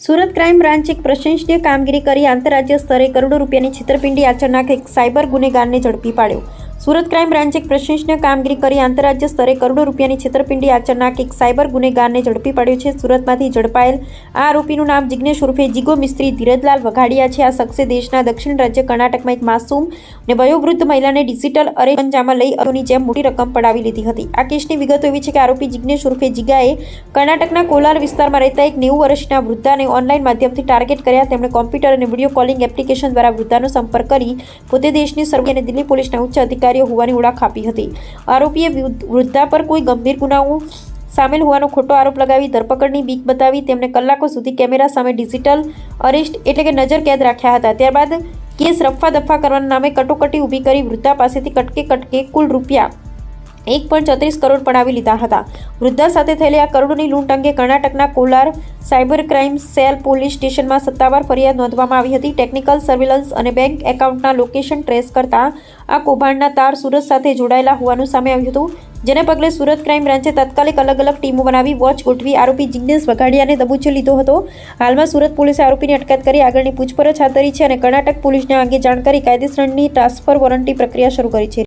Surat crime બ્રાન્ચે એક પ્રશંસનીય કામગીરી કરી આંતરરાજ્ય સ્તરે કરોડો રૂપિયાની છેતરપિંડી આચરનાર એક સાયબર ગુનેગારને ઝડપી પાડ્યો. સુરત ક્રાઇમ બ્રાન્ચે એક પ્રશંસનીય કામગીરી કરી આંતરરાજ્ય સ્તરે કરોડો રૂપિયાની છેતરપિંડી આચરનાર એક સાયબર ગુનેગારને ઝડપી પાડ્યો છે. સુરતમાંથી ઝડપાયેલ આ આરોપીનું નામ જિગ્નેશ ઉર્ફે જીગો મિસ્ત્રી ધીરજલાલ વઘાડિયા છે. આ શખ્સે દેશના દક્ષિણ રાજ્ય કર્ણાટકમાં એક માસૂમ અને વયોવૃદ્ધ મહિલાને ડિજિટલ અરેંજામાં લઈ અરોની જેમ મોટી રકમ પડાવી લીધી હતી. આ કેસની વિગતો એવી છે કે આરોપી જિગ્નેશ ઉર્ફે જીગાએ કર્ણાટકના કોલાર વિસ્તારમાં રહેતા એક 90 વર્ષના વૃદ્ધાને ઓનલાઈન માધ્યમથી ટાર્ગેટ કર્યા. તેમણે કોમ્પ્યુટર અને વિડીયો કોલિંગ એપ્લિકેશન દ્વારા વૃદ્ધાનો સંપર્ક કરી પોતે દેશની સર્વે અને દિલ્હી પોલીસના ઉચ્ચ અધિકારીઓ હોવાની ઓળખ આપી હતી. આરોપીએ વૃદ્ધા પર કોઈ ગંભીર ગુનાઓ સામેલ હોવાનો ખોટો આરોપ લગાવી ધરપકડની બીક બતાવી તેમને કલાકો સુધી કેમેરા સામે ડિજિટલ અરેસ્ટ એટલે કે નજર કેદ રાખ્યા હતા. ત્યારબાદ કેસ રફા દફા કરવાના નામે કટોકટી ઊભી કરી વૃદ્ધા પાસેથી કટકે કુલ રૂપિયા 1.34 કરોડ પડાવી લીધા હતા. વૃદ્ધા સાથે થયેલી આ કરોડોની લૂંટ અંગે કર્ણાટકના Kolar cyber crime cell police સ્ટેશનમાં સત્તાવાર ફરિયાદ નોંધવામાં આવી હતી. ટેકનિકલ સર્વેલન્સ અને બેંક એકાઉન્ટના લોકેશન ટ્રેસ કરતા આ કૌભાંડના તાર સુરત સાથે જોડાયેલા હોવાનું સામે આવ્યું હતું. જેને પગલે સુરત ક્રાઇમ બ્રાન્ચે તાત્કાલિક અલગ અલગ ટીમો બનાવી વોચ ગોઠવી આરોપી જિગ્નેશ વઘાડિયાને દબોચી લીધો હતો. હાલમાં સુરત પોલીસે આરોપીની અટકાયત કરી આગળની પૂછપરછ હાથ ધરી છે અને કર્ણાટક પોલીસને આ અંગે જાણ કરી કાયદેસરની ટ્રાન્સફર વોરંટની પ્રક્રિયા શરૂ કરી છે.